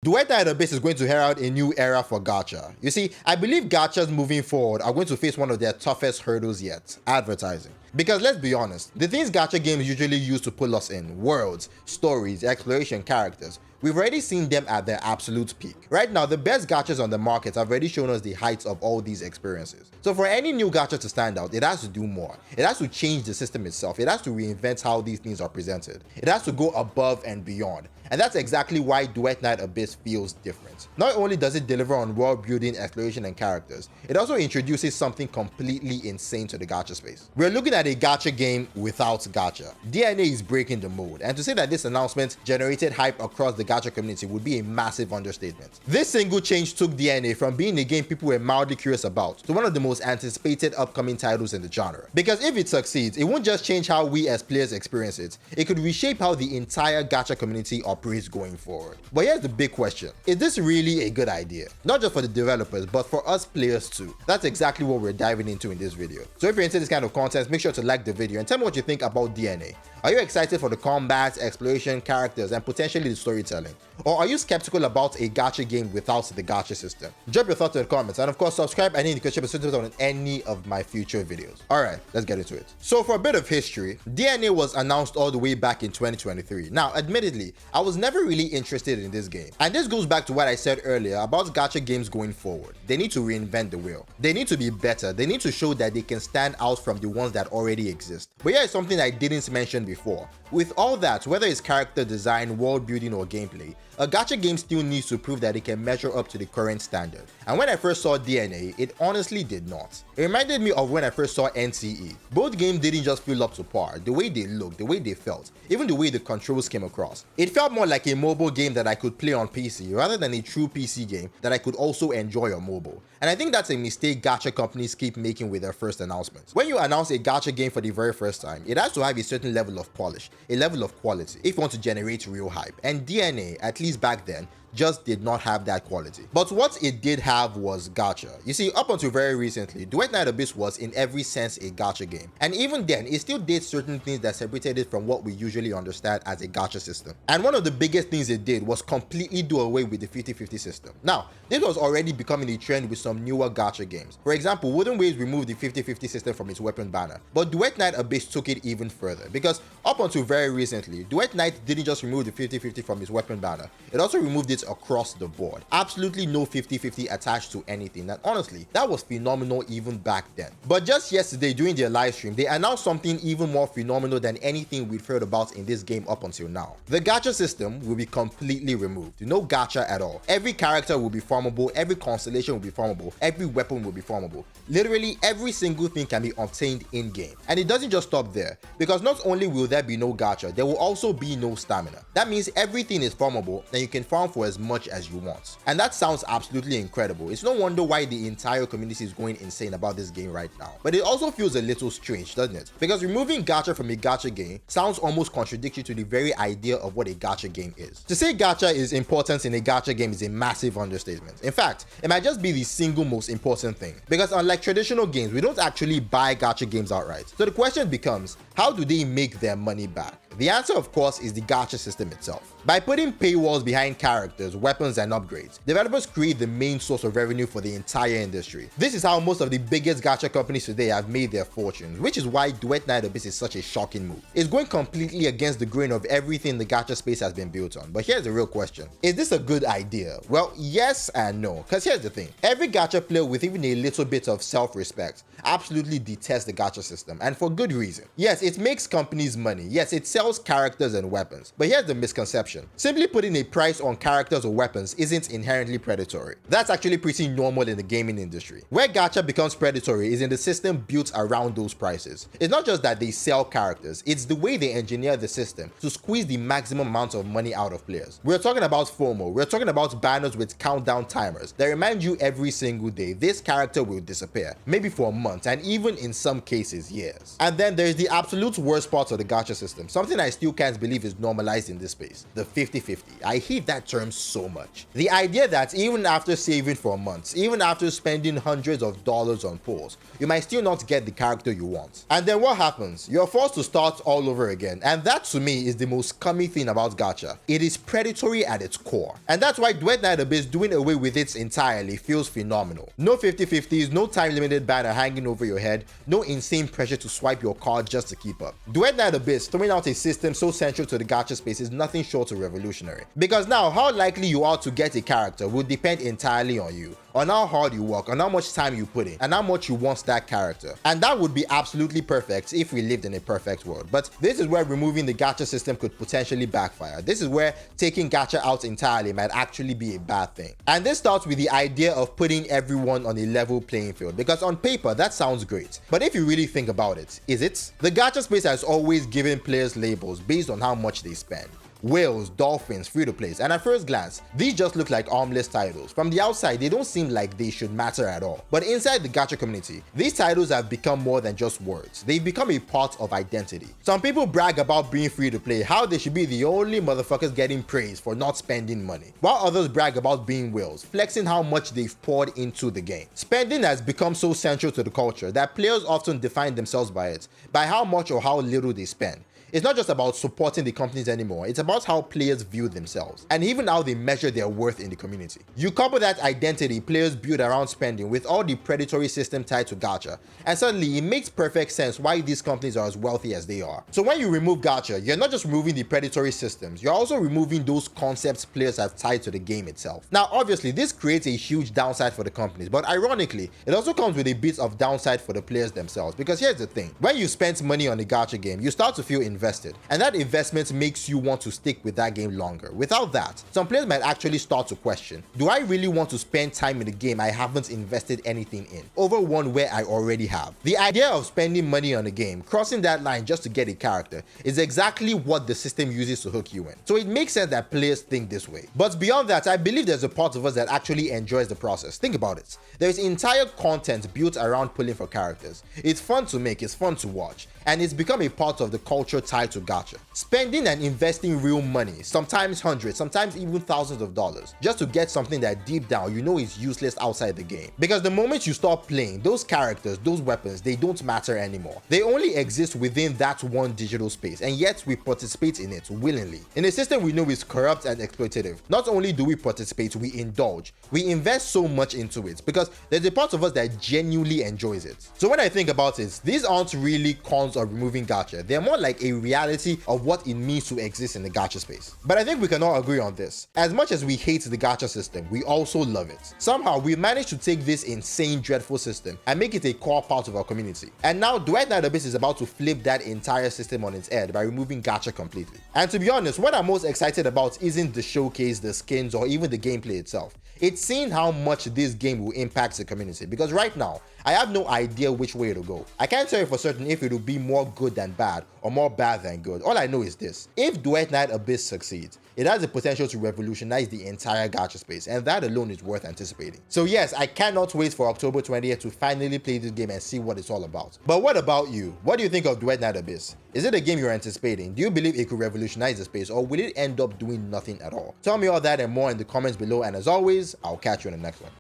Duet Alphabet is going to herald a new era for Gacha. You see, I believe Gachas moving forward are going to face one of their toughest hurdles yet, advertising. Because let's be honest, the things Gacha games usually use to pull us in, worlds, stories, exploration, characters, we've already seen them at their absolute peak. Right now, the best Gachas on the market have already shown us the heights of all these experiences. So for any new Gacha to stand out, it has to do more. It has to change the system itself. It has to reinvent how these things are presented. It has to go above and beyond. And that's exactly why Duet Alphabet feels different. Not only does it deliver on world building, exploration, and characters, it also introduces something completely insane to the Gacha space. We're looking at a Gacha game without Gacha. DNA is breaking the mold, and to say that this announcement generated hype across the Gacha community would be a massive understatement. This single change took DNA from being a game people were mildly curious about to one of the most anticipated upcoming titles in the genre. Because if it succeeds, it won't just change how we as players experience it, it could reshape how the entire Gacha community operates going forward. But here's the big question: is this really a good idea? Not just for the developers, but for us players too. That's exactly what we're diving into in this video. So if you're into this kind of content, make sure to like the video and tell me what you think about DNA. Are you excited for the combat, exploration, characters, and potentially the storytelling? Or are you skeptical about a Gacha game without the Gacha system? Drop your thoughts in the comments, and of course subscribe and hit the notification button on any of my future videos. Alright, let's get into it. So for a bit of history, DNA was announced all the way back in 2023. Now admittedly, I was never really interested in this game. And this goes back to what I said earlier about Gacha games going forward. They need to reinvent the wheel. They need to be better. They need to show that they can stand out from the ones that already exist. But here is something I didn't mention before. With all that, whether it's character design, world building, or gameplay, a Gacha game still needs to prove that it can measure up to the current standard. And when I first saw DNA, it honestly did not. It reminded me of when I first saw NCE. Both games didn't just feel up to par, the way they looked, the way they felt, even the way the controls came across. It felt more like a mobile game that I could play on PC rather than a true PC game that I could also enjoy on mobile. And I think that's a mistake Gacha companies keep making with their first announcements. When you announce a Gacha game for the very first time, it has to have a certain level of polish, a level of quality, if you want to generate real hype. And DNA, at least back then, just did not have that quality. But what it did have was Gacha. You see, up until very recently, Duet Alphabet was in every sense a Gacha game. And even then, it still did certain things that separated it from what we usually understand as a Gacha system. And one of the biggest things it did was completely do away with the 50-50 system. Now, this was already becoming a trend with some newer Gacha games. For example, Wooden Waves removed the 50-50 system from its weapon banner. But Duet Alphabet took it even further, because up until very recently, Duet didn't just remove the 50-50 from its weapon banner, it also removed it across the board. Absolutely no 50-50 attached to anything, and honestly, that was phenomenal even back then. But just yesterday during their live stream, they announced something even more phenomenal than anything we've heard about in this game up until now. The Gacha system will be completely removed. No Gacha at all. Every character will be farmable, every constellation will be farmable, every weapon will be farmable. Literally every single thing can be obtained in-game. And it doesn't just stop there, because not only will there be no Gacha, there will also be no stamina. That means everything is farmable and you can farm for as much as you want. And that sounds absolutely incredible. It's no wonder why the entire community is going insane about this game right now. But it also feels a little strange, doesn't it? Because removing Gacha from a Gacha game sounds almost contradictory to the very idea of what a Gacha game is. To say Gacha is important in a Gacha game is a massive understatement. In fact, it might just be the single most important thing. Because unlike traditional games, we don't actually buy Gacha games outright. So the question becomes, how do they make their money back? The answer, of course, is the Gacha system itself. By putting paywalls behind characters, weapons, and upgrades, developers create the main source of revenue for the entire industry. This is how most of the biggest Gacha companies today have made their fortunes, which is why Duet Alphabet is such a shocking move. It's going completely against the grain of everything the Gacha space has been built on. But here's the real question: is this a good idea? Well, yes and no, because here's the thing. Every Gacha player with even a little bit of self-respect absolutely detests the Gacha system, and for good reason. Yes, it makes companies money. Yes, it sells characters and weapons. But here's the misconception. Simply putting a price on characters or weapons isn't inherently predatory. That's actually pretty normal in the gaming industry. Where Gacha becomes predatory is in the system built around those prices. It's not just that they sell characters, it's the way they engineer the system to squeeze the maximum amount of money out of players. We're talking about FOMO. We're talking about banners with countdown timers that remind you every single day this character will disappear, maybe for a month, and even in some cases years. And then there's the absolute worst part of the Gacha system, something something I still can't believe is normalized in this space: the 50-50. I hate that term so much. The idea that even after saving for months, even after spending hundreds of dollars on pulls, you might still not get the character you want. And then what happens? You're forced to start all over again, and that to me is the most scummy thing about Gacha. It is predatory at its core, and that's why Duet Alphabet doing away with it entirely feels phenomenal. No 50-50s, no time-limited banner hanging over your head, no insane pressure to swipe your card just to keep up. Duet Alphabet throwing out a system so central to the Gacha space is nothing short of revolutionary. Because now, how likely you are to get a character will depend entirely on you, on how hard you work, on how much time you put in, and how much you want that character. And that would be absolutely perfect if we lived in a perfect world. But this is where removing the gacha system could potentially backfire. This is where taking gacha out entirely might actually be a bad thing. And this starts with the idea of putting everyone on a level playing field, because on paper that sounds great, but if you really think about it, is it? The gacha space has always given players labels based on how much they spend. Whales, dolphins, free-to-plays, and at first glance, these just look like armless titles. From the outside, they don't seem like they should matter at all. But inside the gacha community, these titles have become more than just words. They've become a part of identity. Some people brag about being free-to-play, how they should be the only motherfuckers getting praise for not spending money, while others brag about being whales, flexing how much they've poured into the game. Spending has become so central to the culture that players often define themselves by it, by how much or how little they spend. It's not just about supporting the companies anymore, it's about how players view themselves, and even how they measure their worth in the community. You couple that identity players build around spending with all the predatory system tied to gacha, and suddenly it makes perfect sense why these companies are as wealthy as they are. So when you remove gacha, you're not just removing the predatory systems, you're also removing those concepts players have tied to the game itself. Now obviously this creates a huge downside for the companies, but ironically, it also comes with a bit of downside for the players themselves, because here's the thing: when you spend money on a gacha game, you start to feel invested, and that investment makes you want to stick with that game longer. Without that, some players might actually start to question, do I really want to spend time in a game I haven't invested anything in over one where I already have? The idea of spending money on a game, crossing that line just to get a character, is exactly what the system uses to hook you in. So it makes sense that players think this way. But beyond that, I believe there's a part of us that actually enjoys the process. Think about it. There's entire content built around pulling for characters. It's fun to make, it's fun to watch, and it's become a part of the culture tied to gacha. Spending and investing real money, sometimes hundreds, sometimes even thousands of dollars, just to get something that deep down you know is useless outside the game. Because the moment you stop playing, those characters, those weapons, they don't matter anymore. They only exist within that one digital space, and yet we participate in it willingly. In a system we know is corrupt and exploitative, not only do we participate, we indulge. We invest so much into it because there's a part of us that genuinely enjoys it. So when I think about it, these aren't really cons of removing gacha. They're more like a reality of what it means to exist in the gacha space. But I think we can all agree on this. As much as we hate the gacha system, we also love it. Somehow we managed to take this insane, dreadful system and make it a core part of our community. And now Duet Alphabet is about to flip that entire system on its head by removing gacha completely. And to be honest, what I'm most excited about isn't the showcase, the skins, or even the gameplay itself. It's seeing how much this game will impact the community, because right now I have no idea which way to go. I can't tell you for certain if it will be more good than bad or more bad than good. All I know is this: if Duet Alphabet succeeds, it has the potential to revolutionize the entire gacha space, and that alone is worth anticipating. So yes, I cannot wait for October 20th to finally play this game and see what it's all about. But what about you? What do you think of Duet Alphabet? Is it a game you're anticipating? Do you believe it could revolutionize the space, or will it end up doing nothing at all? Tell me all that and more in the comments below, and as always, I'll catch you in the next one.